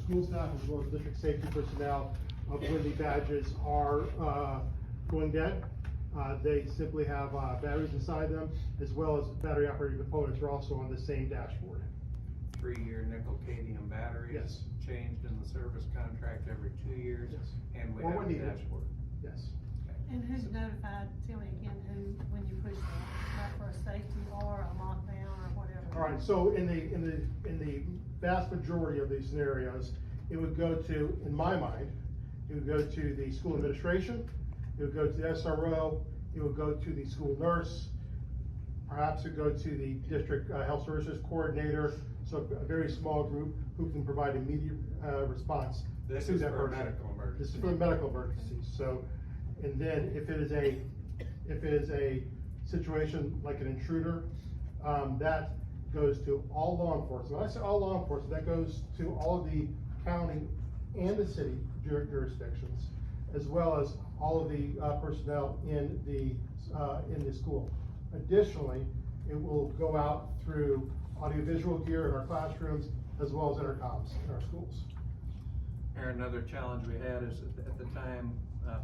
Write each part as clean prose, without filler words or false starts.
school staff as well as district safety personnel of when the badges are going dead. They simply have batteries inside them, as well as battery operated components are also on the same dashboard. 3-year nickel cadmium batteries. Yes. Changed in the service contract every 2 years. Yes. And we Or have when a needed. dashboard. Yes. And who's notified, tell me again, when you push that, for a safety or a lockdown or whatever? All right, so in the vast majority of these scenarios, it would go to, in my mind, it would go to the school administration, it would go to the SRO, it would go to the school nurse, perhaps it would go to the district health services coordinator, so a very small group who can provide immediate response. This to is that for a person. medical emergency. This is for the medical emergency, so, and then if it is a situation like an intruder, that goes to all law enforcement. When I say all law enforcement, that goes to all of the county and the city jurisdictions, as well as all of the personnel in the school. Additionally, it will go out through audiovisual gear in our classrooms, as well as intercoms in our schools. Aaron, another challenge we had is at the time,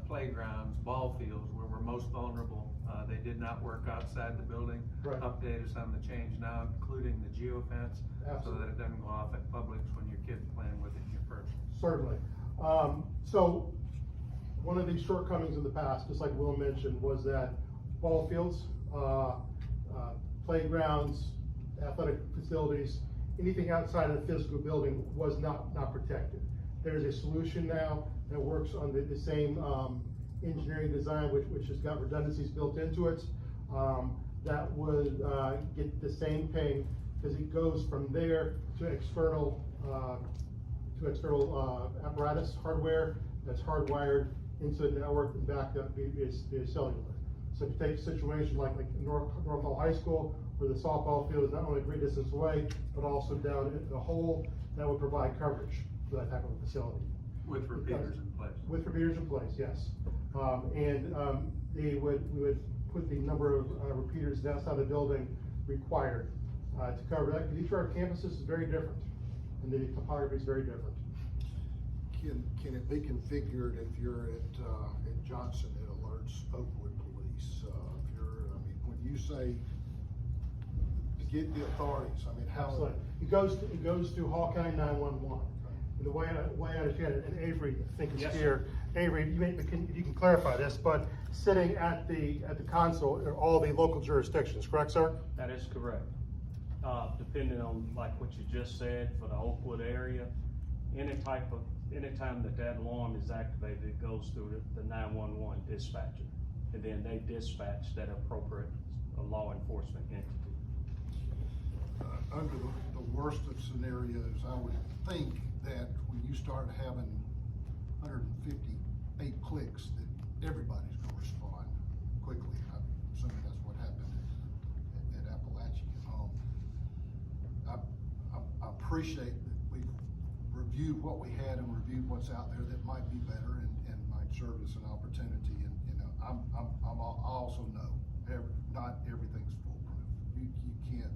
playgrounds, ball fields, where we're most vulnerable. They did not work outside the building. Right. Update us on the change now, including the geofence, so Absolutely. that it doesn't go off at Publix when your kid's playing with it in your purse. Certainly. So one of the shortcomings in the past, just like Will mentioned, was that ball fields, playgrounds, athletic facilities, anything outside of the physical building was not protected. There's a solution now that works on the same engineering design, which has got redundancies built into it, that would get the same ping, because it goes from there to external apparatus hardware that's hardwired into the network and backed up via cellular. So if you take a situation like North Hall High School, where the softball field is not only a great distance away, but also down in the hole, that would provide coverage for that type of a facility. With repeaters in place. With repeaters in place, yes. We would put the number of repeaters outside the building required to cover that, because each of our campuses is very different, and the topography is very different. Can it be configured if you're at Johnson, it alerts Oakwood Police? If you're, I mean, when you say to get the authorities, I mean, how? Absolutely. It goes to Hall County 911. And the way I understand it, and Avery, I think is Yes, here. Avery, you can clarify this, but sitting at the console are all the local jurisdictions, correct, sir? That is correct. Depending on like what you just said for the Oakwood area, anytime that alarm is activated, it goes through the 911 dispatcher. And then they dispatch that appropriate law enforcement entity. Under the worst of scenarios, I would think that when you start having 158 clicks, that everybody's gonna respond quickly. I'm assuming that's what happened at Appalachia. I appreciate that we've reviewed what we had and reviewed what's out there that might be better and might serve as an opportunity. And I also know not everything's foolproof. You can't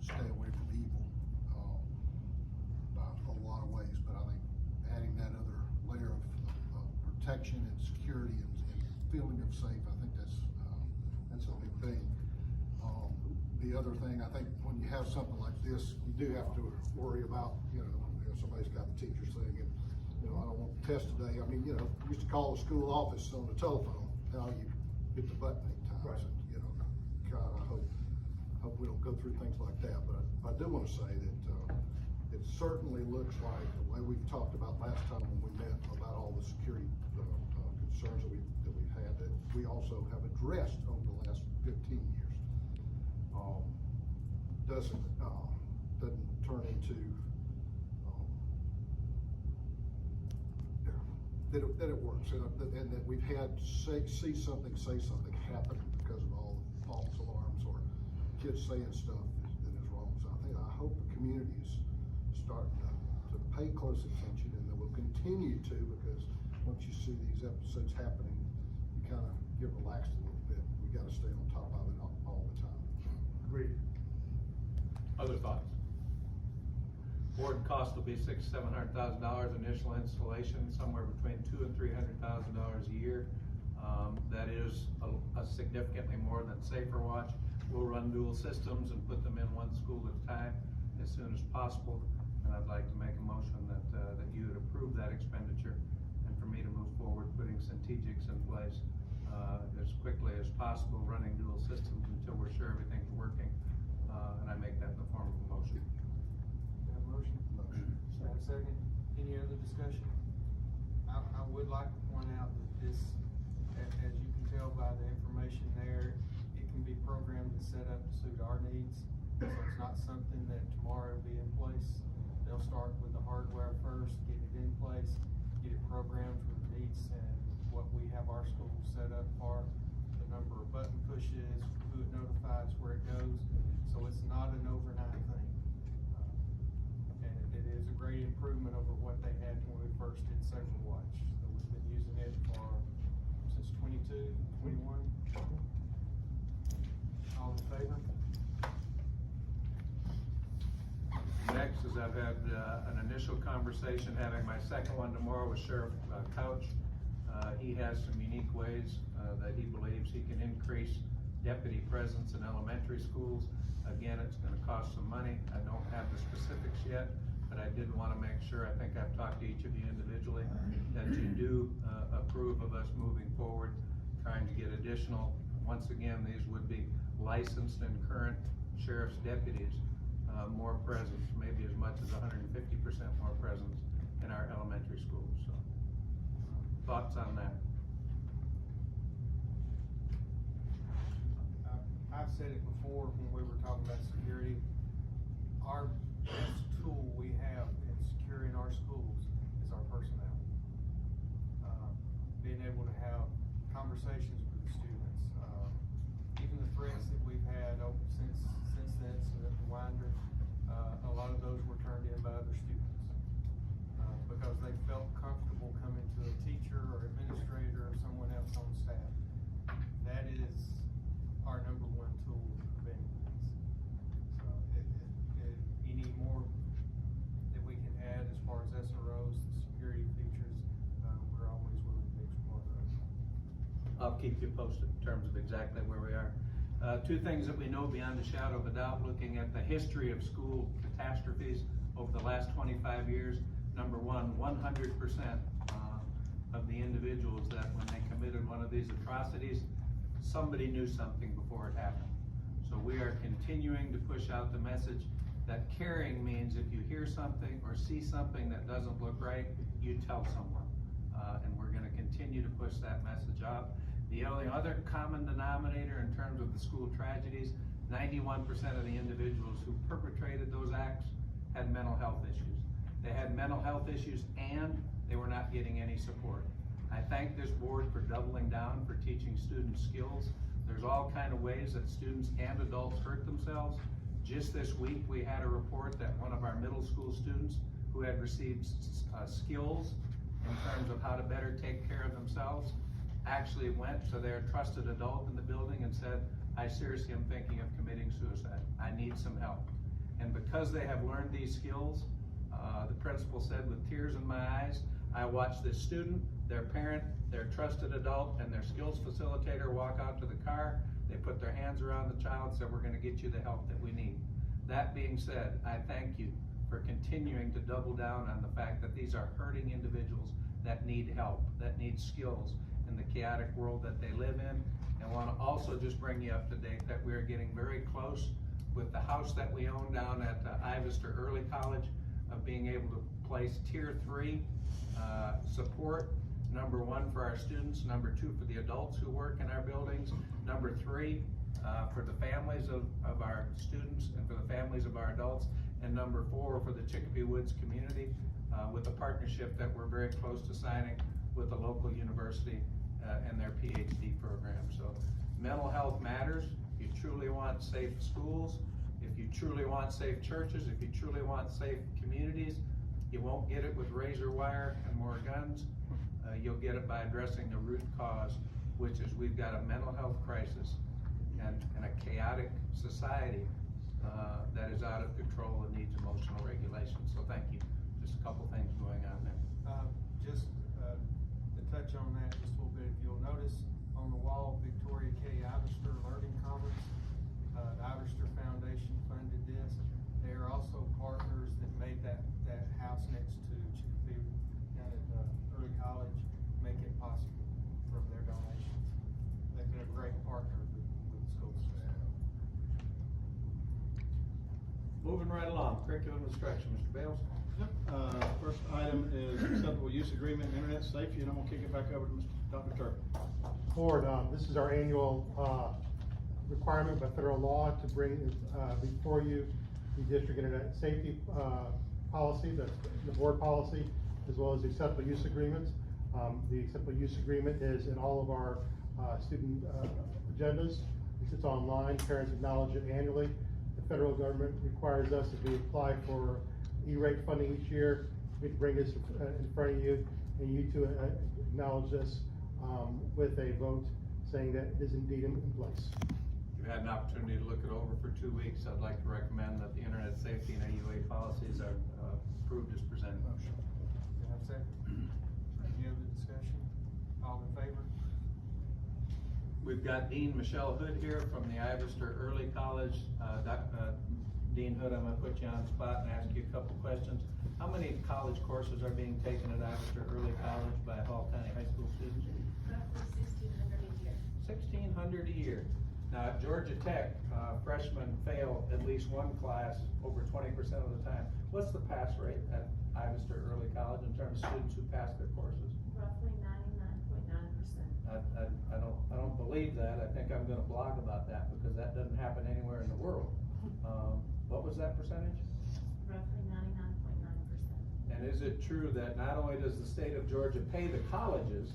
stay away from evil by a lot of ways, but I think adding that other layer of protection and security and feeling of safe, I think that's a big thing. The other thing, I think when you have something like this, you do have to worry about, somebody's got the teacher saying, I don't want to test today. I mean, you used to call the school office on the telephone. Now you hit the button 8 times. Right. And, God, I hope we don't go through things like that. But I do want to say that it certainly looks like the way we've talked about last time when we met about all the security concerns that we've had, that we also have addressed over the last 15 years. Doesn't turn into that it works, and that we've had say something happen because of all the false alarms or kids saying stuff that is wrong. So I hope the community is starting to pay close attention, and that will continue to, because once you see these episodes happening, you kind of get relaxed a little bit. We got to stay on top of it all the time. Agreed. Other thoughts? Board cost will be $600,000-700,000 initial installation, somewhere between $200,000 and $300,000 a year. That is a significantly more than Safer Watch. We'll run dual systems and put them in one school at a time as soon as possible. And I'd like to make a motion that you would approve that expenditure and for me to move forward putting Centegix in place as quickly as possible, running dual systems until we're sure everything's working. And I make that in the form of a motion. Have a motion? Motion. Have a second? Any other discussion? I would like to point out that this, as you can tell by the information there, it can be programmed and set up to suit our needs. So it's not something that tomorrow will be in place. They'll start with the hardware first, get it in place, get it programmed for the needs and what we have our school set up for, the number of button pushes, who it notifies, where it goes. So it's not an overnight thing. And it is a great improvement over what they had when we first did Safer Watch. So we've been using it since 22, 21. All in favor? Next is I've had an initial conversation, having my second one tomorrow with Sheriff Couch. He has some unique ways that he believes he can increase deputy presence in elementary schools. Again, it's gonna cost some money. I don't have the specifics yet, but I did wanna make sure, I think I've talked to each of you individually, that you do approve of us moving forward, trying to get additional, once again, these would be licensed and current sheriff's deputies, more presence, maybe as much as 150% more presence in our elementary schools, so. Thoughts on that? I've said it before when we were talking about security. Our best tool we have in securing our schools is our personnel. Being able to have conversations with the students, even the threats that we've had since the incident at the Winder, a lot of those were turned in by other students. Because they felt comfortable coming to a teacher or administrator or someone else on staff. That is our number one tool for preventing these. So any more that we can add as far as SROs, the security features, we're always willing to explore those. I'll keep you posted in terms of exactly where we are. Two things that we know beyond a shadow of a doubt, looking at the history of school catastrophes over the last 25 years. Number one, 100% of the individuals that when they committed one of these atrocities, somebody knew something before it happened. So we are continuing to push out the message that caring means if you hear something or see something that doesn't look right, you tell someone. And we're gonna continue to push that message out. The only other common denominator in terms of the school tragedies, 91% of the individuals who perpetrated those acts had mental health issues. They had mental health issues and they were not getting any support. I thank this board for doubling down for teaching students skills. There's all kind of ways that students and adults hurt themselves. Just this week, we had a report that one of our middle school students who had received skills in terms of how to better take care of themselves actually went to their trusted adult in the building and said, I seriously am thinking of committing suicide. I need some help. And because they have learned these skills, the principal said with tears in my eyes, I watched this student, their parent, their trusted adult, and their skills facilitator walk out to the car. They put their hands around the child and said, we're gonna get you the help that we need. That being said, I thank you for continuing to double down on the fact that these are hurting individuals that need help, that need skills in the chaotic world that they live in. And want to also just bring you up to date that we are getting very close with the house that we own down at Ivester Early College of being able to place tier 3 support. Number 1 for our students, number 2 for the adults who work in our buildings, number 3 for the families of our students and for the families of our adults, and number 4 for the Chicopee Woods community with a partnership that we're very close to signing with a local university and their PhD program. So mental health matters. If you truly want safe schools, if you truly want safe churches, if you truly want safe communities, you won't get it with razor wire and more guns. You'll get it by addressing the root cause, which is we've got a mental health crisis and a chaotic society that is out of control and needs emotional regulation. So thank you. Just a couple things going on there. To touch on that just a little bit, if you'll notice on the wall, Victoria K. Ivester Learning Commons, the Ivester Foundation funded this. They are also partners that made that house next to Chicopee down at Early College, make it possible from their donations. They've been a great partner with the school system. Moving right along, curriculum instruction, Mr. Bales. Yep, first item is acceptable use agreement, internet safety, and I'm gonna kick it back over to Dr. Turk. Board, this is our annual, requirement by federal law to bring, before you the district internet safety, policy, the board policy, as well as the acceptable use agreements. The acceptable use agreement is in all of our, student, agendas. It's online, parents acknowledge it annually. The federal government requires us, as we apply for E-rate funding each year, we bring this in front of you, and you to acknowledge this, with a vote saying that it is indeed in place. You've had an opportunity to look it over for 2 weeks. I'd like to recommend that the internet safety and AUA policies are approved as presented. Motion. Do I have a second? Any other discussion? All in favor? We've got Dean Michelle Hood here from the Ivester Early College. Dean Hood, I'm gonna put you on the spot and ask you a couple questions. How many college courses are being taken at Ivester Early College by Hall County High School students? Roughly 1,600 a year. 1,600 a year. Now, at Georgia Tech, freshmen fail at least one class over 20% of the time. What's the pass rate at Ivester Early College in terms of students who pass their courses? Roughly 99.9%. I don't believe that. I think I'm gonna blog about that because that doesn't happen anywhere in the world. What was that percentage? Roughly 99.9%. And is it true that not only does the state of Georgia pay the colleges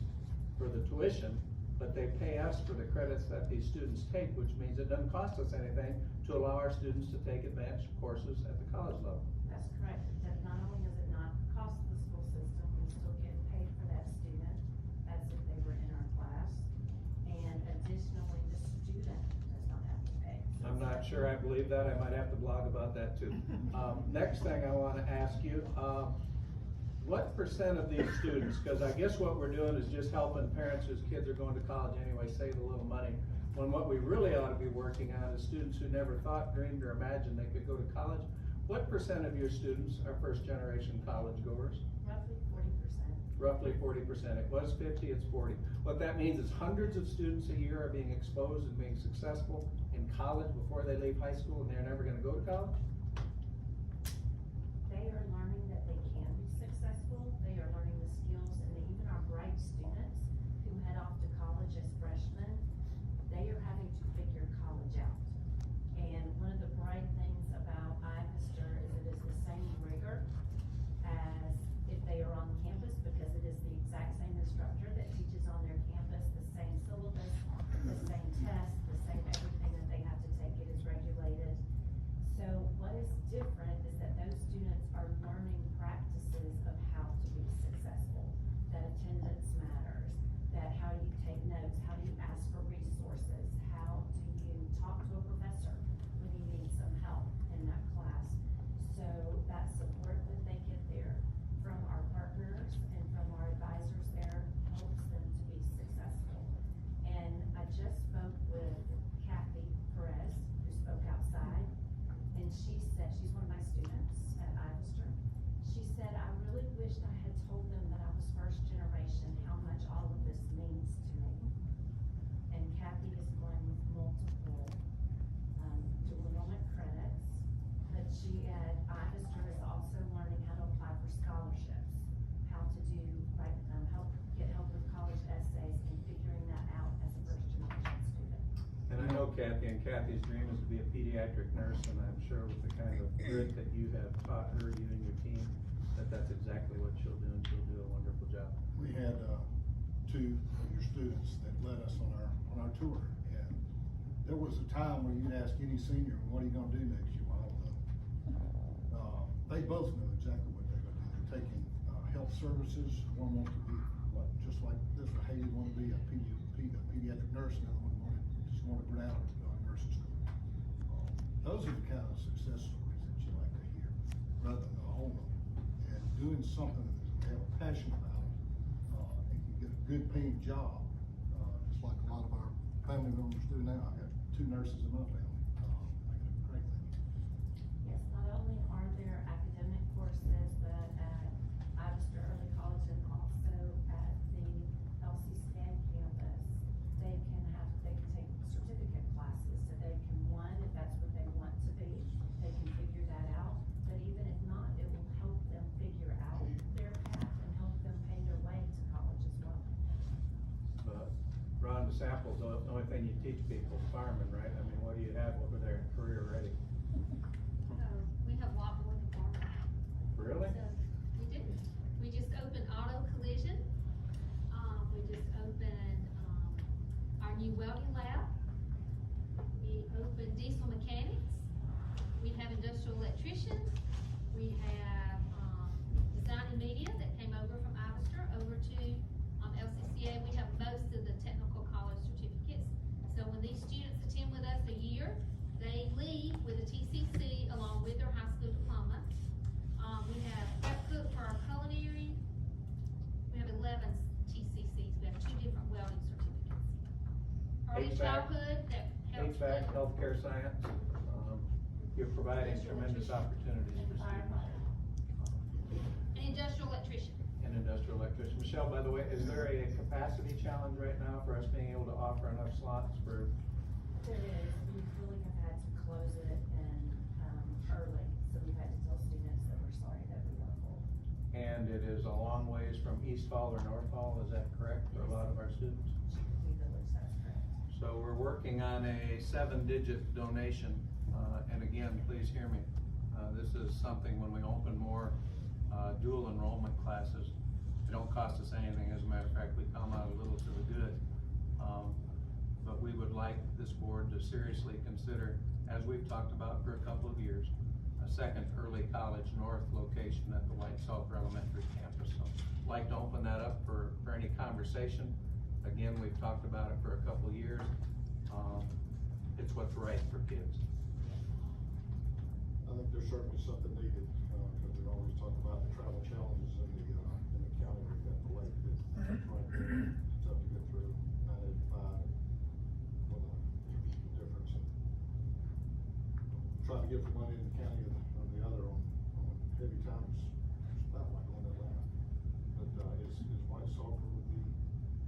for the tuition, but they pay us for the credits that these students take, which means it doesn't cost us anything to allow our students to take advanced courses at the college level? That's correct. That not only does it not cost the school system, we still get paid for that student as if they were in our class. And additionally, the student does not have to pay. So I'm not sure I believe that. I might have to blog about that too. Next thing I wanna ask you, what percent of these students, cause I guess what we're doing is just helping parents whose kids are going to college anyway save a little money, when what we really ought to be working on is students who never thought, dreamed, or imagined they could go to college. What percent of your students are first generation college goers? Roughly 40%. Roughly 40%. It was 50, it's 40. What that means is hundreds of students a year are being exposed and being successful in college before they leave high school, and they're never gonna go to college? They are learning that they can be successful. They are learning the skills, and even our bright students who head off to college as freshmen, they are having to figure college out. And one of the bright things about Ivester is it is the same rigor as if they are on campus, because it is the exact same instructor that teaches on their campus, the same syllabus, the same test, the same everything that they have to take. It is regulated. So what is different is that those students are learning practices of how to be successful, that attendance matters, that how you take notes, how do you ask for resources, how do you talk to a professor when you need some help in that class. So that support that they get there from our partners and from our advisors there helps them to be successful. And I just spoke with Kathy Perez, who spoke outside, and she said, she's one of my students at Ivester. She said, I really wished I had told them that I was first generation, how much all of this means to me. And Kathy is going with multiple, dual enrollment credits, but she at Ivester is also learning how to apply for scholarships, how to do, like, get help with college essays and figuring that out as a first generation student. And I know Kathy, and Kathy's dream is to be a pediatric nurse, and I'm sure with the kind of grit that you have taught her, you and your team, that that's exactly what she'll do, and she'll do a wonderful job. We had, two of your students that led us on our tour, and there was a time where you'd ask any senior, what are you gonna do next year? Well, they both know exactly what they're gonna do. They're taking, health services. One wants to be, just like this, Haley wanted to be a pediatric nurse, and the other one just wanted to go out to nursing school. those are the kind of success stories that you like to hear, rather than own them. And doing something that they have a passion about, and you get a good paying job, just like a lot of our family members do now. I got 2 nurses in my family, making a great thing. Yes, not only are there academic courses, but at Ivester Early College and also at the LCCA campus, they can take certificate classes, so they can, one, if that's what they want to be, they can figure that out. But even if not, it will help them figure out their path and help them pay their way to college as well. But Ron, the sample's the only thing you teach people, firemen, right? I mean, what do you have over there, career ready? We have a lot more than farmers. Really? So, we do. We just opened auto collision. We just opened, our new welding lab. We opened diesel mechanics. We have industrial electricians. We have, design and media that came over from Ivester over to, LCCA. We have most of the technical college certificates. So when these students attend with us a year, they leave with a TCC along with their high school diploma. We have prep cook for our culinary. We have 11 TCCs. We have 2 different welding certificates. Early HVAC. childhood that helps HVAC, with. healthcare science, you're providing tremendous opportunities for students. An industrial electrician. And industrial electrician. Michelle, by the way, is there a capacity challenge right now for us being able to offer enough slots for? There is, we really have had to close it early, so we've had to tell students that we're sorry that we are full. And it is a long ways from East Hall or North Hall, is that correct, for a lot of our students? We village, that's correct. So we're working on a 7-digit donation, and again, please hear me. This is something when we open more, dual enrollment classes, it don't cost us anything, as a matter of fact, we come out a little to the good. But we would like this board to seriously consider, as we've talked about for a couple of years, a second early college north location at the White Sulphur Elementary campus. So I'd like to open that up for any conversation. Again, we've talked about it for a couple of years. It's what's right for kids. I think there's certainly something needed, because we always talk about the travel challenges in the county. We've got the lake that's right there. It's tough to get through 985. What a difference in trying to get from one end of the county and the other on heavy times. It's about like on Atlanta. But, is White Sulphur would be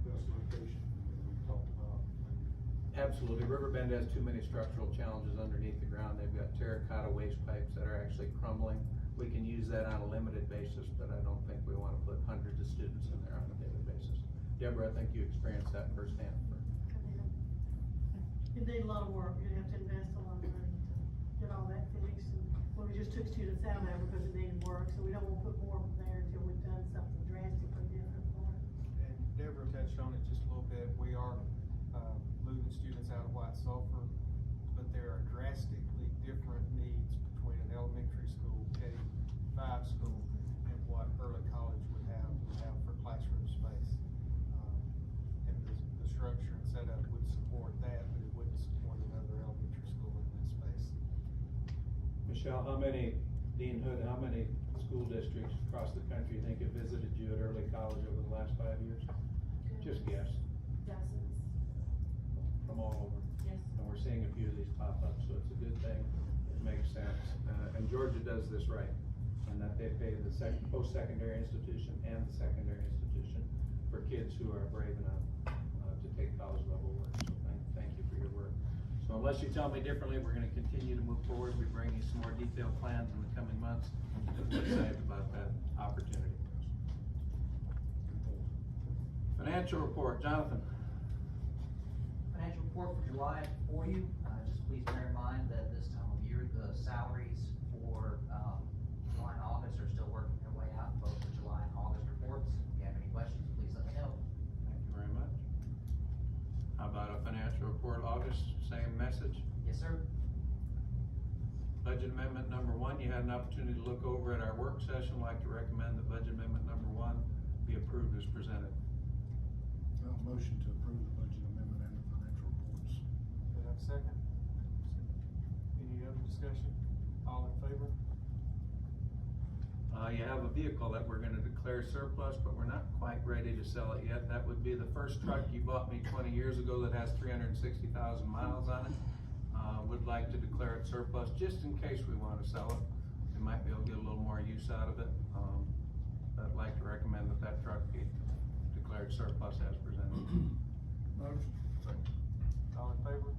best location, and we talked about maybe. Absolutely. Riverbend has too many structural challenges underneath the ground. They've got terracotta waste pipes that are actually crumbling. We can use that on a limited basis, but I don't think we want to put hundreds of students in there on a daily basis. Deborah, I think you experienced that firsthand. It need a lot of work, you'd have to invest a lot of money to get all that fixed, and well, we just took students out of there because it needed work, so we don't wanna put more there until we've done something drastically different for it. And Deborah touched on it just a little bit, we are, moving students out of White Sulphur, but there are drastically different needs between an elementary school, K-5 school, and what early college would have for classroom space. And the structure and setup would support that, but it wouldn't support another elementary school in that space. Michelle, Dean Hood, how many school districts across the country think have visited you at early college over the last 5 years? Just guess. Dozens, From all over. yes. And we're seeing a few of these pop up, so it's a good thing. It makes sense. And Georgia does this right, and that they pay the post-secondary institution and the secondary institution for kids who are brave enough to take college level work. So thank you for your work. So unless you tell me differently, we're gonna continue to move forward. We bring you some more detailed plans in the coming months. We're excited about that opportunity for us. Financial report, Jonathan. Financial report for July for you. Just please bear in mind that this time of year, the salaries for July and August are still working their way out, both the July and August reports. If you have any questions, please let me know. Thank you very much. How about a financial report, August, same message? Yes, sir. Budget amendment number 1, you had an opportunity to look over at our work session. I'd like to recommend that budget amendment number 1 be approved as presented. Motion to approve the budget amendment and the financial reports. Do I have a second? Any other vehicle that we're gonna declare surplus, but we're not quite ready to sell it yet. That would be the first truck you bought me 20 years ago that has 360,000 miles on it. Would like to declare it surplus, just in case we wanna sell it. We might be able to get a little more use out of it. I'd like to recommend that that truck be declared surplus as presented. Motion. All in favor?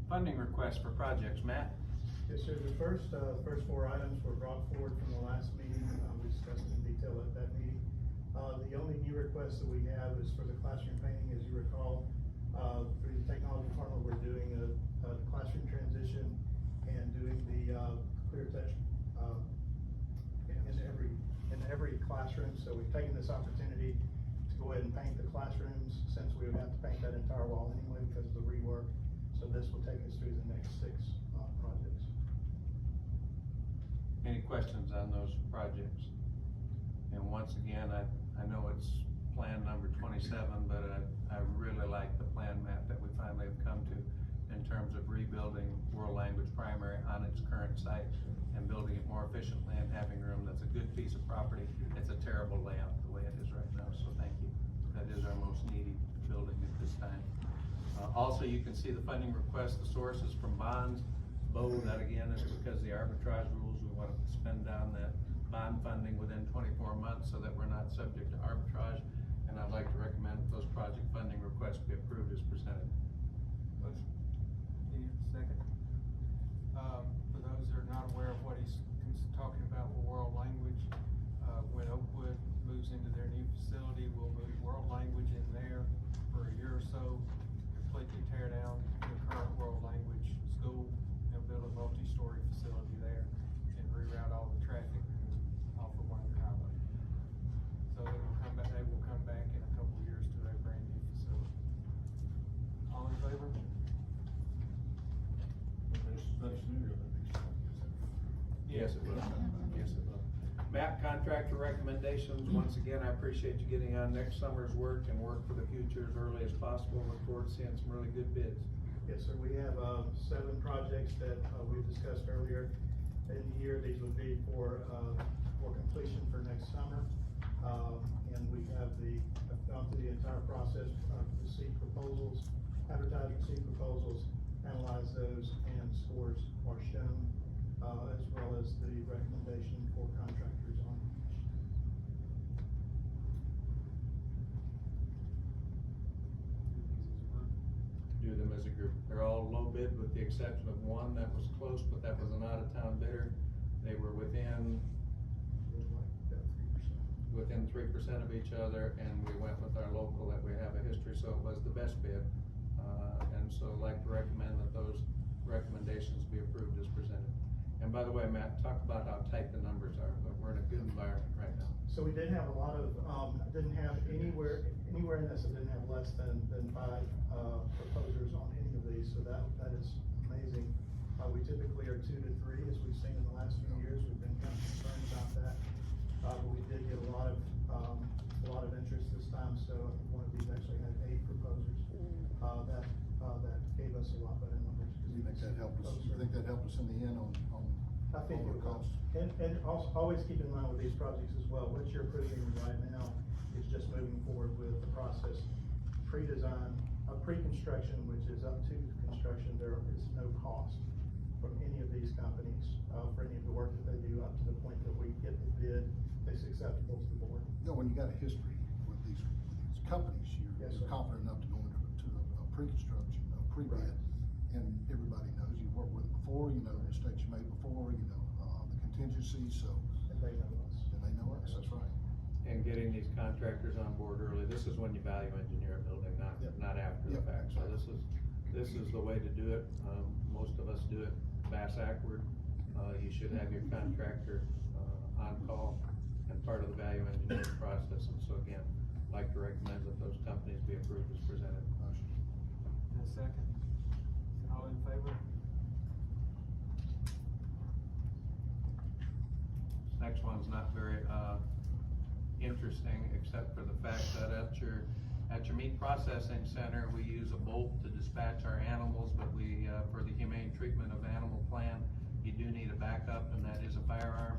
Funding request for projects, Matt? Yes, sir. The first four items were brought forward from the last meeting. We discussed in detail at that meeting. The only new request that we have is for the classroom painting. As you recall, through the technology department, we're doing a classroom transition and doing the clear touch in every classroom. So we've taken this opportunity to go ahead and paint the classrooms, since we would have to paint that entire wall anyway because of the rework. So this will take us through the next 6 projects. Any questions on those projects? And once again, I know it's plan number 27, but I really like the plan, Matt, that we finally have come to in terms of rebuilding World Language Primary on its current site and building it more efficiently and having room. That's a good piece of property. It's a terrible layout the way it is right now, so thank you. That is our most needy building at this time. Also, you can see the funding request, the sources from bonds. BOE, that again is because the arbitrage rules, we want to spend down that bond funding within 24 months so that we're not subject to arbitrage. And I'd like to recommend that those project funding requests be approved as presented. Motion. Need a second? For those that are not aware of what he's talking about with world language, when Oakwood moves into their new facility, we'll move world language in there for a year or so, completely tear down the current world language school and build a multi-story facility there and reroute all the traffic off of Wayne Highway. So they will come back in a couple of years to a brand new facility. All in favor? That's new. Yes, it will. Yes, it will. Matt, contractor recommendations. Once again, I appreciate you getting on next summer's work and work for the future as early as possible. Look forward to seeing some really good bids. Yes, sir. We have 7 projects that we discussed earlier in the year. These would be for completion for next summer. And we have gone through the entire process, receive proposals, advertise, receive proposals, analyze those, and scores are shown, as well as the recommendation for contractors on each. Do them as a group. They're all low bid with the exception of one that was close, but that was an out-of-town bidder. They were within 3% of each other, and we went with our local that we have a history, so it was the best bid. And so I'd like to recommend that those recommendations be approved as presented. And by the way, Matt, talk about how tight the numbers are, but we're in a good environment right now. So we did have a lot of, didn't have anywhere in this that didn't have less than 5 proposers on any of these, so that is amazing. We typically are 2 to 3, as we've seen in the last few years. We've been kind of concerned about that, but we did get a lot of interest this time. So one of these actually had 8 proposers. That gave us a lot better numbers. You think that helped us, you think that helped us in the end on I think it the will. costs? And also, always keep in mind with these projects as well, what you're approving right now is just moving forward with the process. Pre-design, pre-construction, which is up to construction, there is no cost from any of these companies, for any of the work that they do up to the point that we get the bid that's acceptable to the board. You know, when you got a history with these companies, Yes, you're sir. confident enough to go into a pre-construction, a pre-bid, Right. and everybody knows you've worked with it before, you know the mistakes you made before, you know, the contingencies, so. And they know us. And they know us, that's right. And getting these contractors on board early. This is when you value engineer a building, Yep. not after the Yep. fact. So this is the way to do it. Most of us do it bass-ackward. You should have your contractor, on call and part of the value engineering process. And so again, I'd like to recommend that those companies be approved as presented. Motion. In a second. All in favor? Next one's not very, interesting, except for the fact that at your meat processing center, we use a bolt to dispatch our animals, but we, for the humane treatment of animal plan, You do need a backup, and that is a firearm,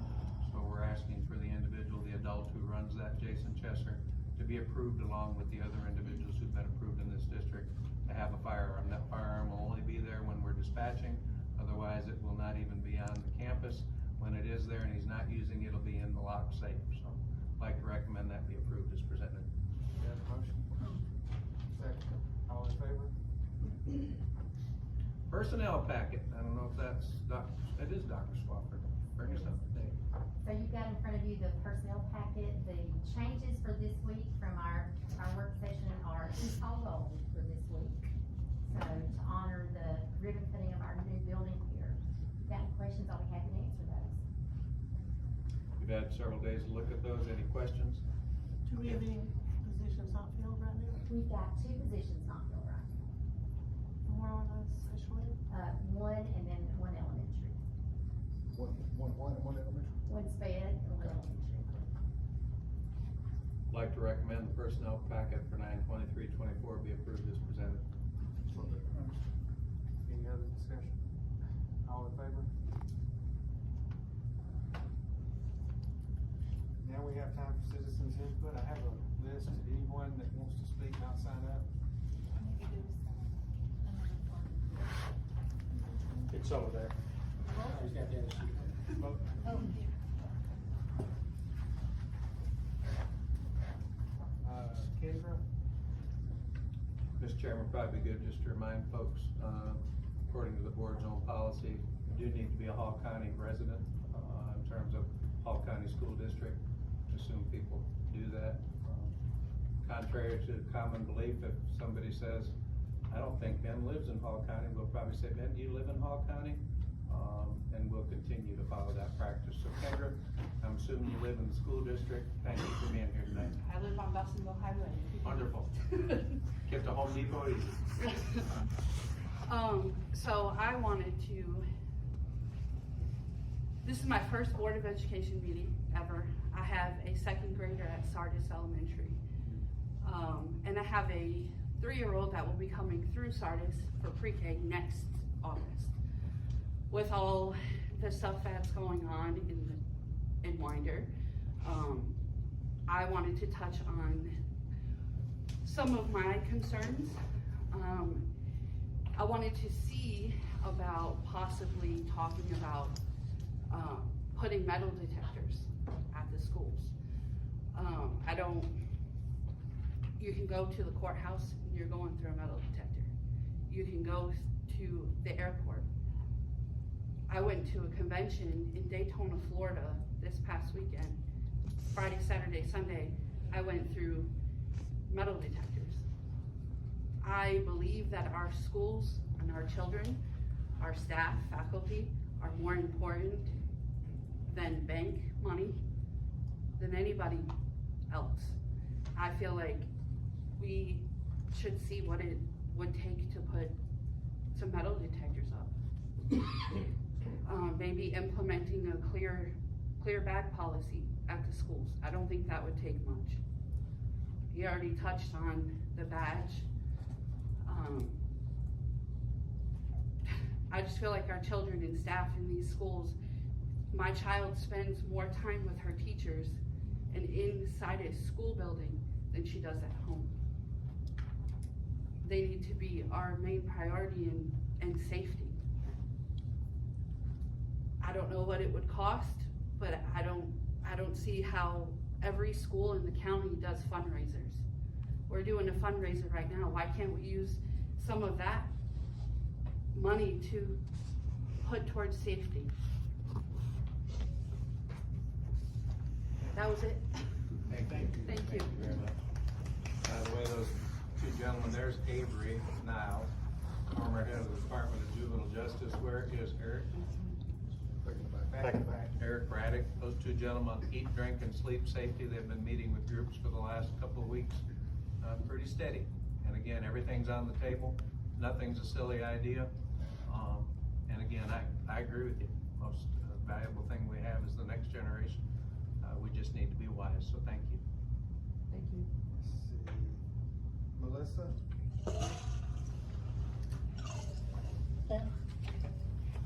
so we're asking for the individual, the adult who runs that, Jason Chesser, to be approved along with the other individuals who've been approved in this district to have a firearm. That firearm will only be there when we're dispatching, otherwise it will not even be on the campus. When it is there and he's not using it, it'll be in the lock safe, so I'd like to recommend that be approved as presented. You have a motion? Second. All in favor? Personnel packet, I don't know if that's it is Dr. Swafford, bring us up to date. So you've got in front of you the personnel packet. The changes for this week from our work session are all gold for this week. So to honor the ribbon cutting of our new building here. If you've got any questions, I'll be happy to answer those. We've had several days to look at those, any questions? Do we have any positions not filled right now? We've got 2 positions not filled right And where are those situated? now. One and then one elementary. One elementary? One sped and one elementary. I'd like to recommend the personnel packet for 9/23/24 be approved as presented. Any other discussion? All in favor? Now we have time for citizens input. I have a list. Anyone that wants to speak not sign up? It's over there. He's got the other sheet. Kendra? Mr. Chairman, probably good just to remind folks, according to the board's own policy, you do need to be a Hall County resident, in terms of Hall County School District. Assume people do that. Contrary to common belief, if somebody says, I don't think Ben lives in Hall County, we'll probably say, Ben, do you live in Hall County? And we'll continue to follow that practice. So Kendra, I'm assuming you live in the school district. Thank you for being here tonight. I live on Dawsonville Highway. Wonderful. Get to Home Depot easy. So I wanted to, this is my first Board of Education meeting ever. I have a 2nd grader at Sardis Elementary. And I have a 3-year-old that will be coming through Sardis for pre-K next August. With all the stuff that's going on in Winder, I wanted to touch on some of my concerns. I wanted to see about possibly talking about putting metal detectors at the schools. You can go to the courthouse and you're going through a metal detector. You can go to the airport. I went to a convention in Daytona, Florida this past weekend. Friday, Saturday, Sunday, I went through metal detectors. I believe that our schools and our children, our staff, faculty, are more important than bank money, than anybody else. I feel like we should see what it would take to put some metal detectors up. Maybe implementing a clear bag policy at the schools. I don't think that would take much. You already touched on the badge. I just feel like our children and staff in these schools, my child spends more time with her teachers and inside a school building than she does at home. They need to be our main priority in safety. I don't know what it would cost, but I don't see how every school in the county does fundraisers. We're doing a fundraiser right now. Why can't we use some of that money to put towards safety? That was it. Thank you. Thank you. Very much. By the way, those 2 gentlemen, there's Avery now, former head of the Department of Juvenile Justice. Where is Eric? Back to back. Eric Braddock. Those 2 gentlemen eat, drink, and sleep safety. They've been meeting with groups for the last couple of weeks. Pretty steady. And again, everything's on the table. Nothing's a silly idea. And again, I agree with you. Most valuable thing we have is the next generation. We just need to be wise, so thank you. Thank you. Let's see. Melissa?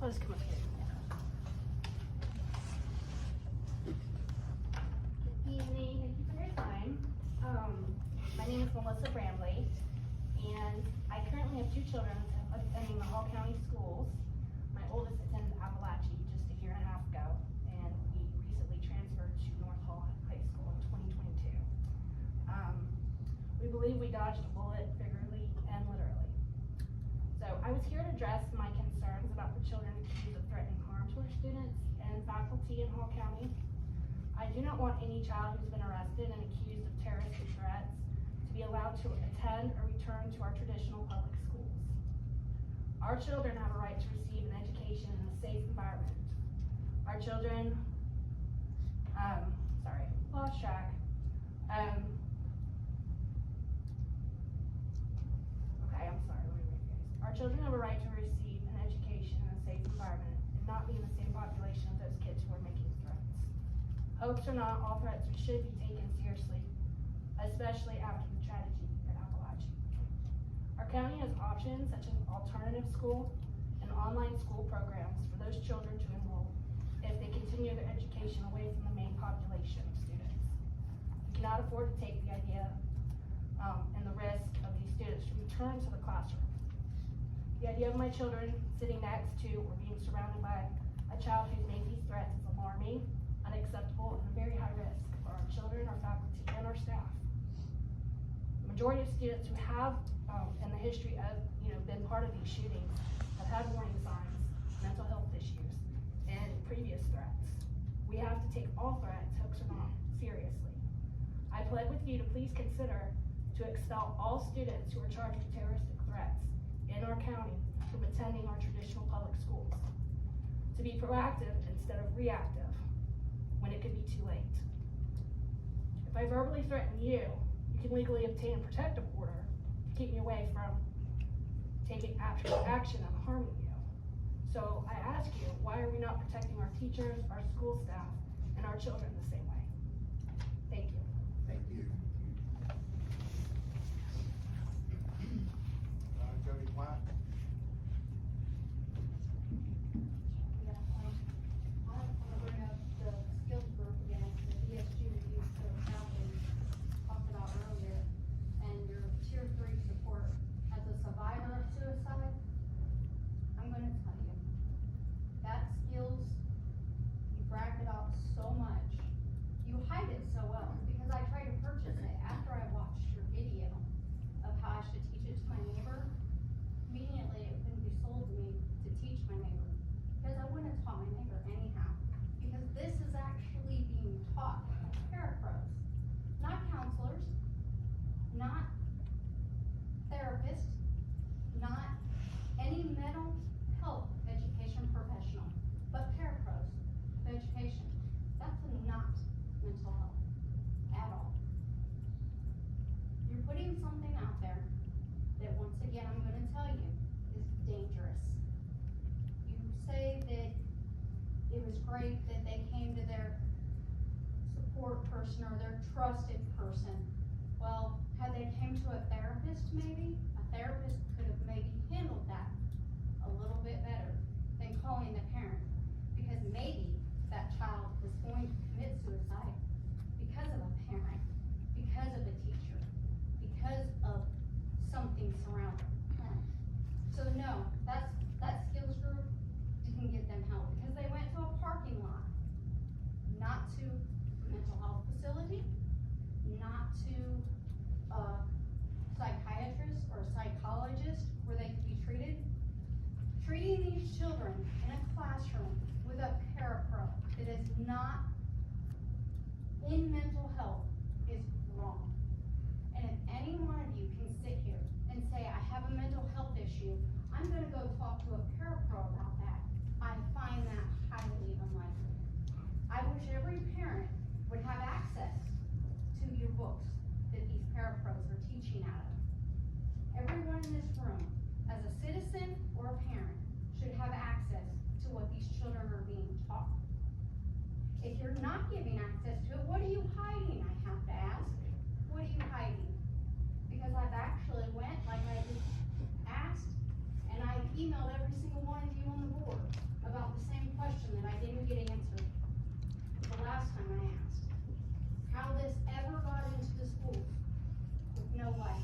Let's come up here. Melissa Bramley, and I currently have two children attending the Hall County schools. My oldest attended Appalachia just a year and a half ago, and we recently transferred to North Hall High School in 2022. We believe we dodged a bullet, figuratively and literally. So I was here to address my concerns about the children accused of threatening harm to our students and faculty in Hall County. I do not want any child who's been arrested and accused of terroristic threats to be allowed to attend or return to our traditional public schools. Our children have a right to receive an education in a safe environment. Our children, lost track. Okay, I'm sorry, let me rephrase. Our children have a right to receive an education in a safe environment and not be in the same population of those kids who are making threats. Hoax or not, all threats should be taken seriously, especially after the tragedy at Appalachia. Our county has options such as alternative school and online school programs for those children to enroll if they continue their education away from the main population of students. We cannot afford to take the idea and the risk of these students to return to the classroom. The idea of my children sitting next to or being surrounded by a child who's made these threats is alarming, unacceptable, and a very high risk for our children, our faculty, and our staff. The majority of students who have, in the history of, been part of these shootings have had warning signs, mental health issues, and previous threats. We have to take all threats, hoax or not, seriously. I pled with you to please consider to expel all students who are charged with terroristic threats in our county from attending our traditional public schools. To be proactive instead of reactive when it could be too late. If I verbally threaten you, you can legally obtain a protective order to keep me away from taking actual action on harming you. So I ask you, why are we not protecting our teachers, our school staff, and our children the same way? Thank you. Thank you. Jody White. Yeah, I want to bring up the skills group again, the ESG review for Calvin talked about earlier, and your tier 3 support as a survivor of suicide. I'm gonna tell you, that skills, you brag it up so much, you hide it so well, because I tried to purchase it after I watched your video of how I should teach it to my neighbor. Immediately, it couldn't be sold to me to teach my neighbor, because I wouldn't have taught my neighbor anyhow. Because this is actually being taught by parapros, not counselors, not therapists, not any mental health education professional, but parapros of education. That's not mental health at all. You're putting something out there that, once again, I'm gonna tell you, is dangerous. You say that it was great that they came to their support person or their trusted person. Well, had they came to a therapist maybe, a therapist could have maybe handled that a little bit better than calling the parent. Because maybe that child was going to commit suicide because of a parent, because of a teacher, because of something surrounding them. So no, that skills group didn't get them help because they went to a parking lot, not to a mental health facility, not to a psychiatrist or a psychologist where they could be treated. Treating these children in a classroom with a parapro that is not in mental health is wrong. And if any one of you can sit here and say, I have a mental health issue, I'm gonna go talk to a parapro about that, I find that highly unlikely. I wish every parent would have access to your books that these parapros are teaching out of. Everyone in this room, as a citizen or a parent, should have access to what these children are being taught. If you're not giving access to it, what are you hiding, I have to ask? What are you hiding? Because I've actually went, like I just asked, and I emailed every single one of you on the board about the same question that I didn't get answered the last time I asked. How this ever got into the schools with no life.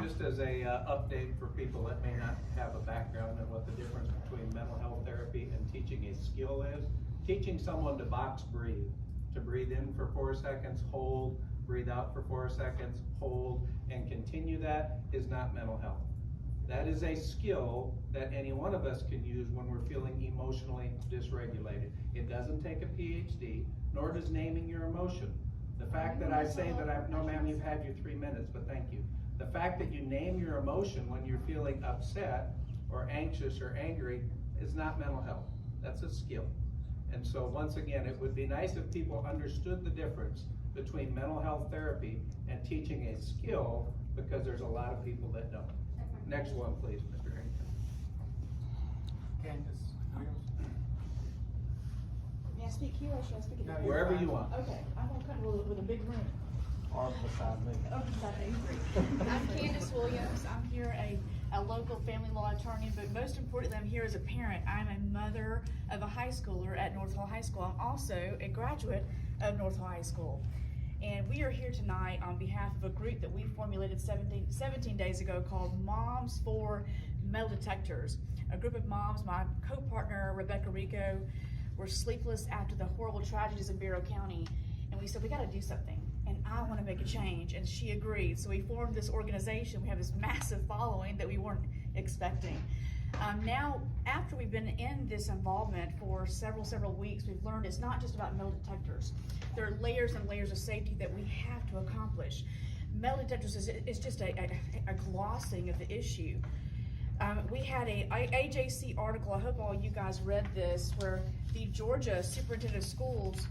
Just as a update for people that may not have a background in what the difference between mental health therapy and teaching a skill is. Teaching someone to box breathe, to breathe in for 4 seconds, hold, breathe out for 4 seconds, hold, and continue that is not mental health. That is a skill that any one of us can use when we're feeling emotionally dysregulated. It doesn't take a PhD, nor does naming your emotion. The fact that I say that no ma'am, you've had your 3 minutes, but thank you. The fact that you name your emotion when you're feeling upset or anxious or angry is not mental health. That's a skill. And so once again, it would be nice if people understood the difference between mental health therapy and teaching a skill, because there's a lot of people that don't. Next one, please, Mr. Harrington. Candace Williams. May I speak here or should I speak at the? Wherever you want. Okay, I'm gonna come with a big room. Or beside me. Oh, beside me. I'm Candace Williams. I'm here a local family law attorney, but most importantly, I'm here as a parent. I'm a mother of a high schooler at North Hall High School. I'm also a graduate of North Hall High School. And we are here tonight on behalf of a group that we formulated 17 days ago called Moms for Metal Detectors. A group of moms, my co-partner Rebecca Rico, were sleepless after the horrible tragedies in Barrow County. And we said, we gotta do something. And I wanna make a change, and she agreed. So we formed this organization. We have this massive following that we weren't expecting. Now, after we've been in this involvement for several weeks, we've learned it's not just about metal detectors. There are layers and layers of safety that we have to accomplish. Metal detectors is just a glossing of the issue. We had a AJC article, I hope all you guys read this, where the Georgia Superintendent of Schools,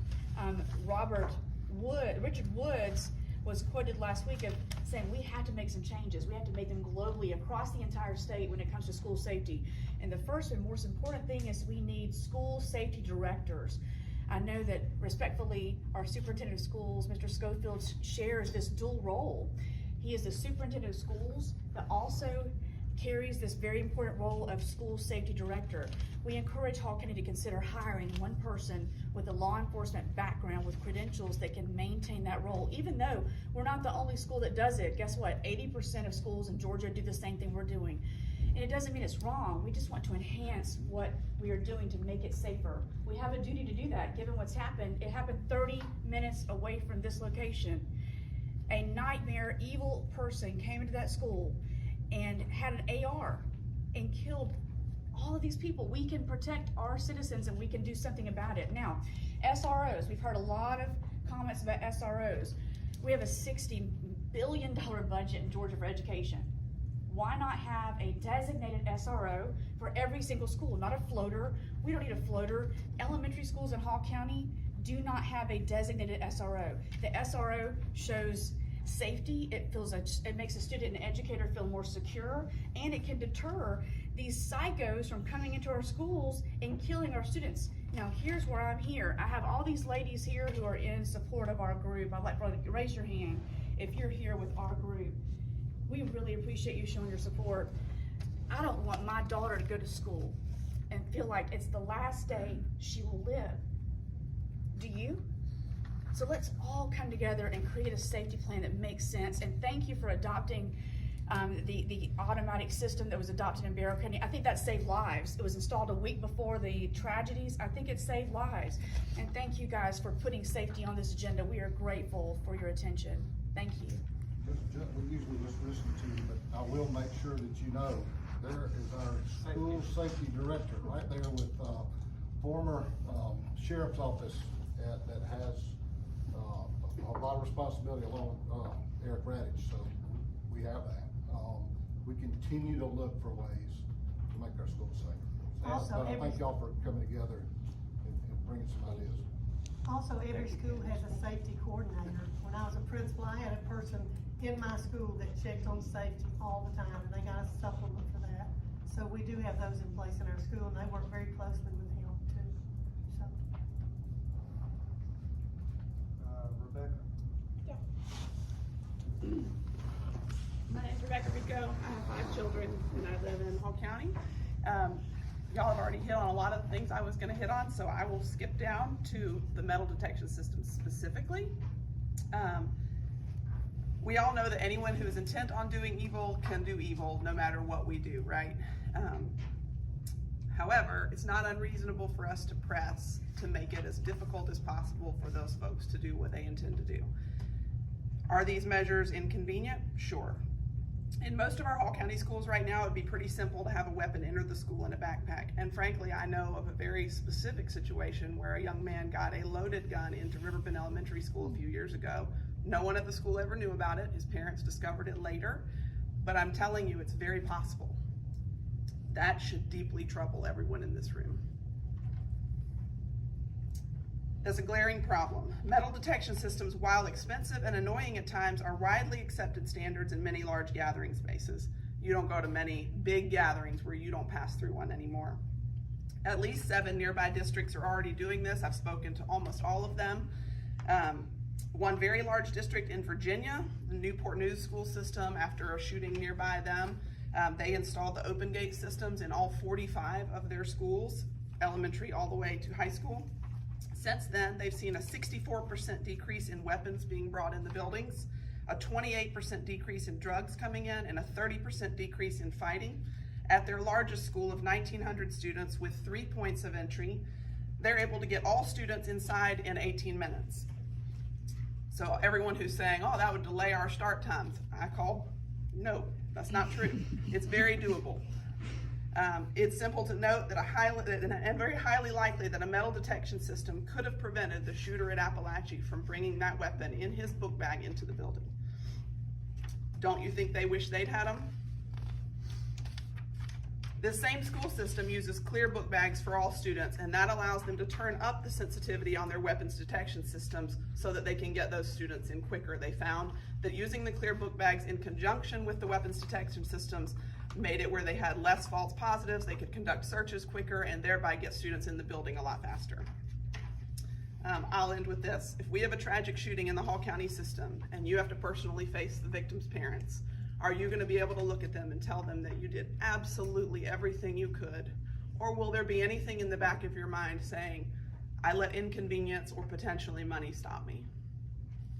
Richard Woods, was quoted last week of saying we have to make some changes. We have to make them globally across the entire state when it comes to school safety. And the first and most important thing is we need school safety directors. I know that respectfully, our superintendent of schools, Mr. Schofield, shares this dual role. He is the superintendent of schools, but also carries this very important role of school safety director. We encourage Hall County to consider hiring one person with a law enforcement background with credentials that can maintain that role, even though we're not the only school that does it. Guess what? 80% of schools in Georgia do the same thing we're doing. And it doesn't mean it's wrong. We just want to enhance what we are doing to make it safer. We have a duty to do that, given what's happened. It happened 30 minutes away from this location. A nightmare, evil person came into that school and had an AR and killed all of these people. We can protect our citizens and we can do something about it. Now, SROs, we've heard a lot of comments about SROs. We have a $60 billion budget in Georgia for education. Why not have a designated SRO for every single school, not a floater? We don't need a floater. Elementary schools in Hall County do not have a designated SRO. The SRO shows safety, it makes a student and educator feel more secure, and it can deter these psychos from coming into our schools and killing our students. Now, here's where I'm here. I have all these ladies here who are in support of our group. I'd like for you to raise your hand if you're here with our group. We really appreciate you showing your support. I don't want my daughter to go to school and feel like it's the last day she will live. Do you? So let's all come together and create a safety plan that makes sense. And thank you for adopting the automatic system that was adopted in Barrow County. I think that saved lives. It was installed a week before the tragedies. I think it saved lives. And thank you guys for putting safety on this agenda. We are grateful for your attention. Thank you. We usually just listen to you, but I will make sure that you know there is our school safety director right there with former sheriff's office that has a lot of responsibility along with Eric Radich, so we have that. We continue to look for ways to make our schools safer. Also, But I thank y'all for coming together and bringing some ideas. Also, every school has a safety coordinator. When I was a principal, I had a person in my school that checked on safety all the time, and they got a supplement for that. So we do have those in place in our school, and they work very closely with him too, so. Rebecca. My name's Rebecca Rico. I have 5 children and I live in Hall County. Y'all have already hit on a lot of the things I was gonna hit on, so I will skip down to the metal detection system specifically. we all know that anyone who is intent on doing evil can do evil no matter what we do, right? However, it's not unreasonable for us to press to make it as difficult as possible for those folks to do what they intend to do. Are these measures inconvenient? Sure. In most of our Hall County schools right now, it'd be pretty simple to have a weapon enter the school in a backpack. And frankly, I know of a very specific situation where a young man got a loaded gun into Riverbend Elementary School a few years ago. No one at the school ever knew about it. His parents discovered it later. But I'm telling you, it's very possible. That should deeply trouble everyone in this room. There's a glaring problem. Metal detection systems, while expensive and annoying at times, are widely accepted standards in many large gathering spaces. You don't go to many big gatherings where you don't pass through one anymore. At least 7 nearby districts are already doing this. I've spoken to almost all of them. One very large district in Virginia, the Newport News school system, after a shooting nearby them, they installed the open gate systems in all 45 of their schools, elementary all the way to high school. Since then, they've seen a 64% decrease in weapons being brought in the buildings, a 28% decrease in drugs coming in, and a 30% decrease in fighting. At their largest school of 1,900 students with 3 points of entry, they're able to get all students inside in 18 minutes. So everyone who's saying, oh, that would delay our start times, I call, no, that's not true. It's very doable. It's simple to note that and very highly likely that a metal detection system could have prevented the shooter at Appalachia from bringing that weapon in his book bag into the building. Don't you think they wish they'd had them? This same school system uses clear book bags for all students, and that allows them to turn up the sensitivity on their weapons detection systems so that they can get those students in quicker. They found that using the clear book bags in conjunction with the weapons detection systems made it where they had less false positives, they could conduct searches quicker, and thereby get students in the building a lot faster. I'll end with this. If we have a tragic shooting in the Hall County system and you have to personally face the victim's parents, are you going to be able to look at them and tell them that you did absolutely everything you could? Or will there be anything in the back of your mind saying, I let inconvenience or potentially money stop me?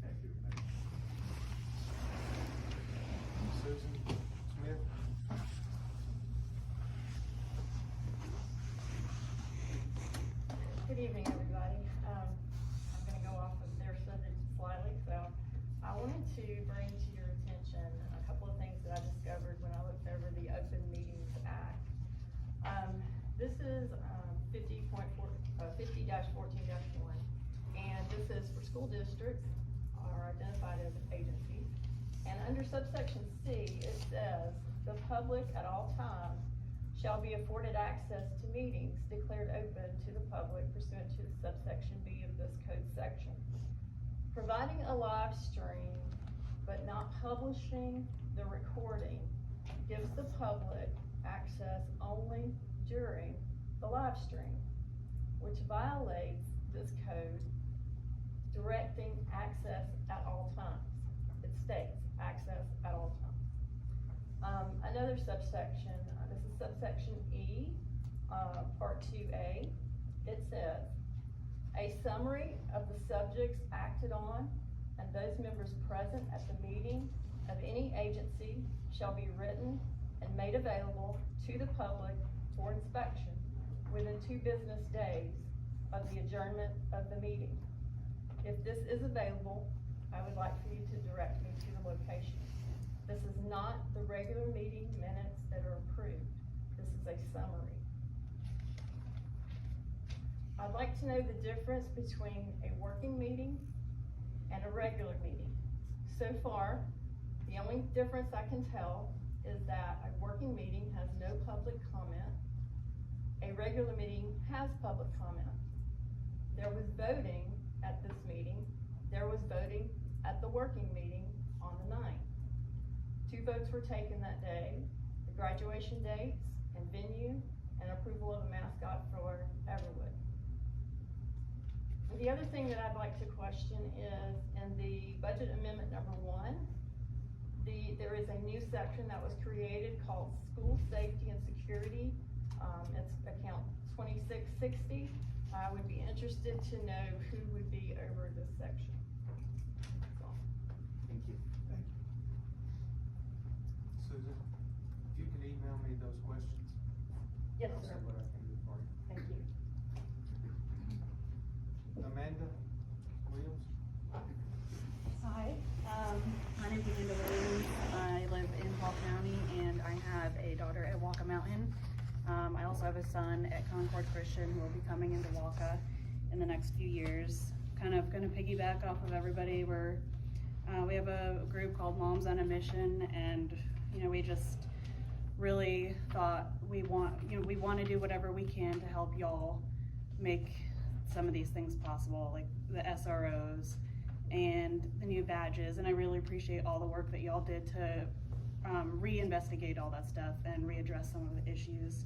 Thank you. Susan Smith. Good evening, everybody. I'm going to go off of their subject slightly. So I wanted to bring to your attention a couple of things that I discovered when I looked over the Open Meetings Act. This is 50.14-1, and this is for school districts are identified as agencies. And under subsection C, it says, the public at all times shall be afforded access to meetings declared open to the public pursuant to subsection B of this code section. Providing a live stream, but not publishing the recording, gives the public access only during the live stream, which violates this code, directing access at all times. It states access at all times. Another subsection, this is subsection E, part 2A. It says, a summary of the subjects acted on and those members present at the meeting of any agency shall be written and made available to the public for inspection within 2 business days of the adjournment of the meeting. If this is available, I would like for you to direct me to the location. This is not the regular meeting minutes that are approved. This is a summary. I'd like to know the difference between a working meeting and a regular meeting. So far, the only difference I can tell is that a working meeting has no public comment. A regular meeting has public comment. There was voting at this meeting. There was voting at the working meeting on the 9th. 2 votes were taken that day, the graduation dates and venue, and approval of a mascot for Everwood. The other thing that I'd like to question is in the budget amendment number 1, there is a new section that was created called School Safety and Security. It's account 2660. I would be interested to know who would be over this section. Thank you. Susan, if you could email me those questions. Yes, I'll see sir. what I can do for you. Thank you. Amanda Williams? Hi, my name's Amanda Williams. I live in Hall County and I have a daughter at Walker Mountain. I also have a son at Concord Christian who will be coming into Walker in the next few years. Kind of gonna piggyback off of everybody. We have a group called Moms on a Mission, and we just really thought we want to do whatever we can to help y'all make some of these things possible, like the SROs and the new badges. And I really appreciate all the work that y'all did to reinvestigate all that stuff and readdress some of the issues.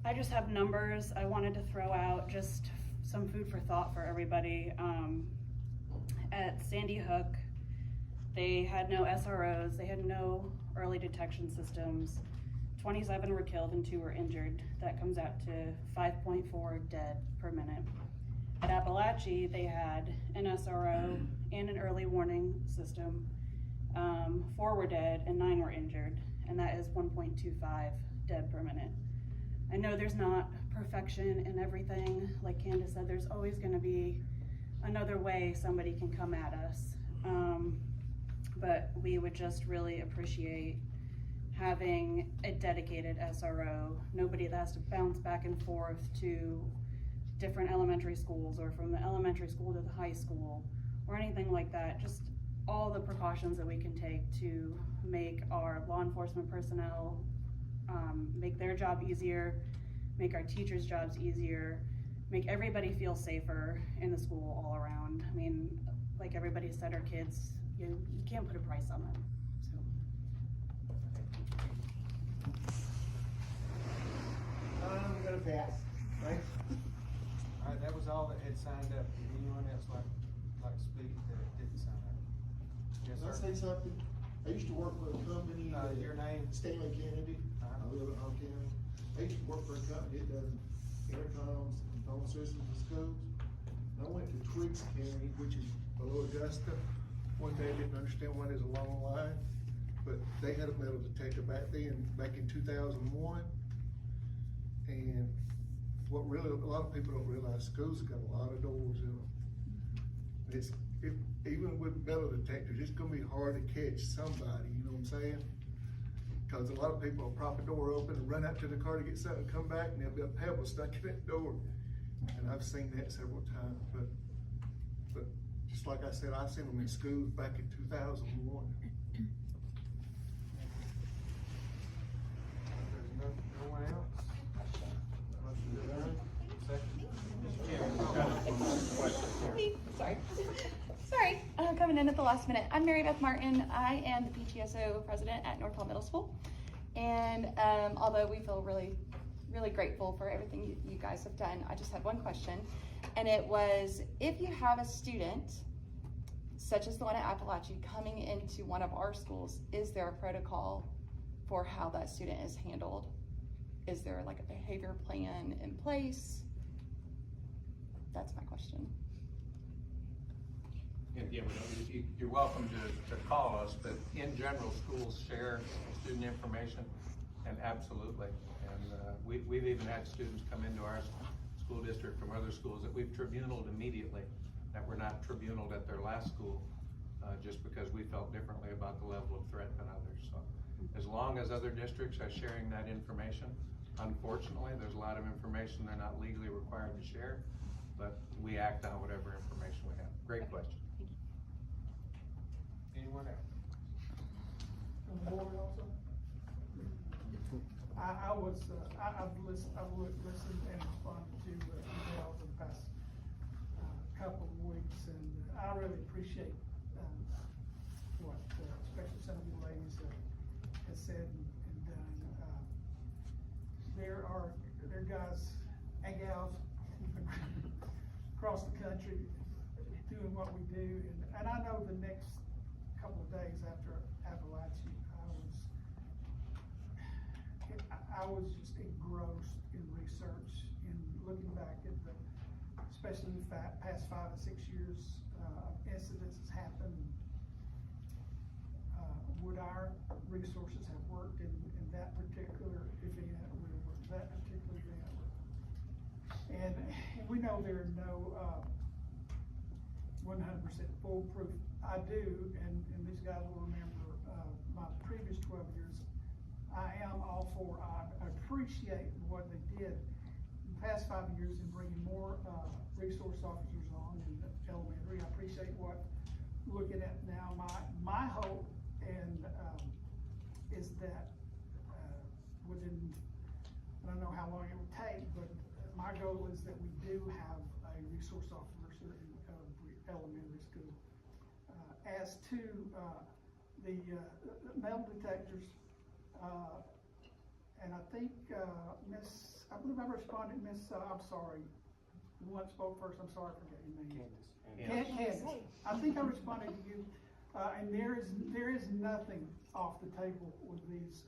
I just have numbers I wanted to throw out, just some food for thought for everybody. At Sandy Hook, they had no SROs, they had no early detection systems. 27 were killed and 2 were injured. That comes out to 5.4 dead per minute. At Appalachia, they had an SRO and an early warning system. 4 were dead and 9 were injured, and that is 1.25 dead per minute. I know there's not perfection in everything. Like Candace said, there's always gonna be another way somebody can come at us. But we would just really appreciate having a dedicated SRO, nobody that has to bounce back and forth to different elementary schools or from the elementary school to the high school or anything like that. Just all the precautions that we can take to make our law enforcement personnel, make their job easier, make our teachers' jobs easier, make everybody feel safer in the school all around. I mean, like everybody said, our kids, you can't put a price on them. So. I'm gonna pass. Thanks. All right, that was all that had signed up. Did anyone else like to speak that didn't sign up? Yes, Can I sir. say something? I used to work for a company. Your name? Stanley Kennedy. I live in Hall County. I used to work for a company that does intercoms and phone systems in schools. And I went to Twiggs County, which is below Augusta. One day I didn't understand why there's a long line, but they had a metal detector back in 2001. And what really, a lot of people don't realize, schools have got a lot of doors in them. Even with metal detectors, it's gonna be hard to catch somebody, you know what I'm saying? Cause a lot of people will prop a door open and run out to the car to get something, come back, and there'll be a pebble stuck in that door. And I've seen that several times, but just like I said, I seen them in schools back in 2001. There's no one else? Motion to adjourn. Second. Sorry, coming in at the last minute. I'm Mary Beth Martin. I am the PTSO president at North Hall Middle School. And although we feel really, really grateful for everything you guys have done, I just had one question. And it was, if you have a student, such as the one at Appalachia, coming into one of our schools, is there a protocol for how that student is handled? Is there like a behavior plan in place? That's my question. Yeah, you're welcome to call us, but in general, schools share student information, and absolutely. And we've even had students come into our school district from other schools that we've tribunaled immediately, that were not tribunaled at their last school, just because we felt differently about the level of threat than others. So as long as other districts are sharing that information, unfortunately, there's a lot of information they're not legally required to share, but we act on whatever information we have. Great question. Anyone else? From the board also? I've listened and responded to emails in the past couple of weeks, and I really appreciate what especially some of you ladies have said and done. There are guys and gals across the country doing what we do, and I know the next couple of days after Appalachia, I was just engrossed in research and looking back at especially the past 5 and 6 years, incidents has happened. would our resources have worked in that particular event, would have worked that particular event? And we know there are no, 100% foolproof. I do, and these guys will remember, my previous 12 years, I am all for, I appreciate what they did in the past 5 years in bringing more, resource officers on in the elementary. I appreciate what we're looking at now. My hope and, is that, within, I don't know how long it would take, but my goal is that we do have a resource officer in every elementary school. As to the metal detectors, and I think I believe I responded, I'm sorry, the one that spoke first, I'm sorry, I forget your name. Candace. I think I responded to you, and there is nothing off the table with these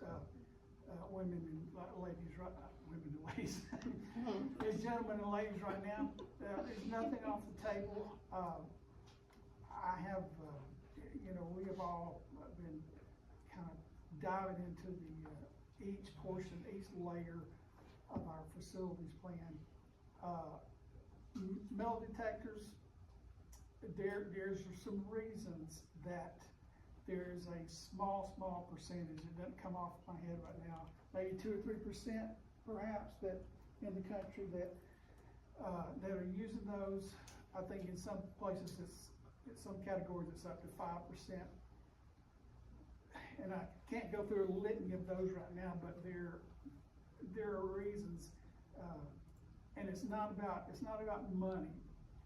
women and ladies, women and ladies, these gentlemen and ladies right now. There's nothing off the table. I have, we have all been kind of diving into each portion, each layer of our facilities plan. Metal detectors, there's some reasons that there's a small percentage, it doesn't come off my head right now, maybe 2 or 3% perhaps, that in the country that are using those. I think in some places in some categories it's up to 5%. And I can't go through a litany of those right now, but there are reasons, and it's not about money.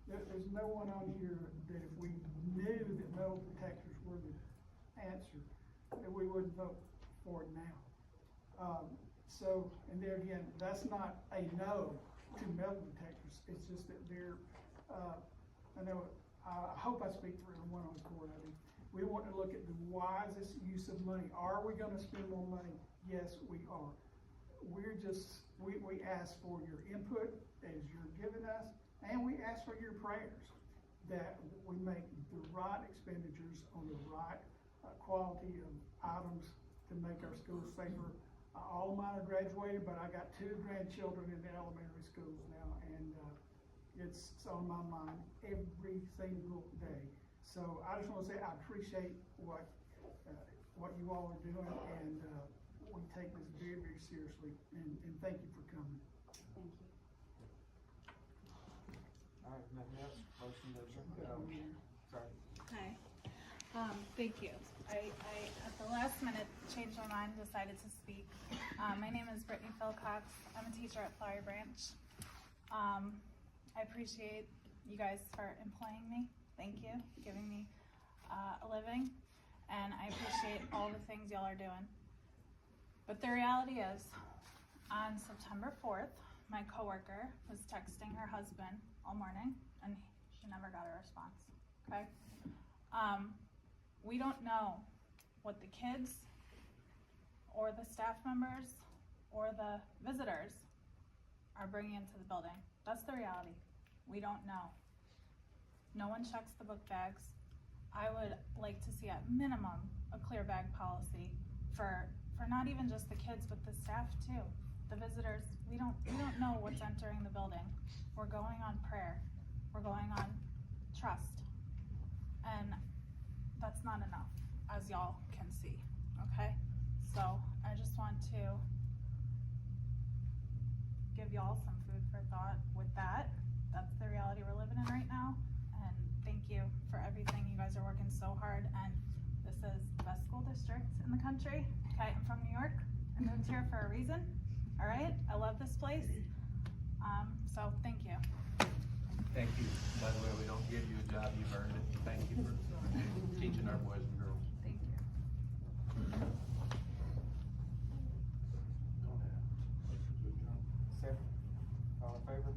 There's no one on here that if we knew that metal detectors were the answer, that we wouldn't vote for it now. So, and there again, that's not a no to metal detectors. It's just that I hope I speak for everyone on the court. I mean, we want to look at the wisest use of money. Are we going to spend more money? Yes, we are. We ask for your input as you're giving us, and we ask for your prayers that we make the right expenditures on the right quality of items to make our schools safer. All of mine are graduated, but I got 2 grandchildren in the elementary schools now, and it's on my mind every single day. So I just want to say I appreciate what you all are doing, and we take this very, very seriously, and thank you for coming. Thank you. All right, nothing else, motion to adjourn. Sorry. Hi, thank you. I, at the last minute, changed my mind, decided to speak. My name is Brittany Philcox. I'm a teacher at Flowery Branch. I appreciate you guys for employing me. Thank you, giving me a living, and I appreciate all the things y'all are doing. But the reality is, on September 4th, my coworker was texting her husband all morning, and she never got a response, okay? We don't know what the kids, or the staff members, or the visitors are bringing into the building. That's the reality. We don't know. No one checks the book bags. I would like to see at minimum a clear bag policy for not even just the kids, but the staff too. The visitors, we don't know what's entering the building. We're going on prayer. We're going on trust. And that's not enough, as y'all can see, okay? So I just want to give y'all some food for thought with that. That's the reality we're living in right now. And thank you for everything. You guys are working so hard, and this is the best school district in the country. Okay, I'm from New York. I moved here for a reason. All right, I love this place. So thank you. Thank you. By the way, we don't give you a job, you've earned it. Thank you for teaching our boys and girls. Thank you. Second, all in favor?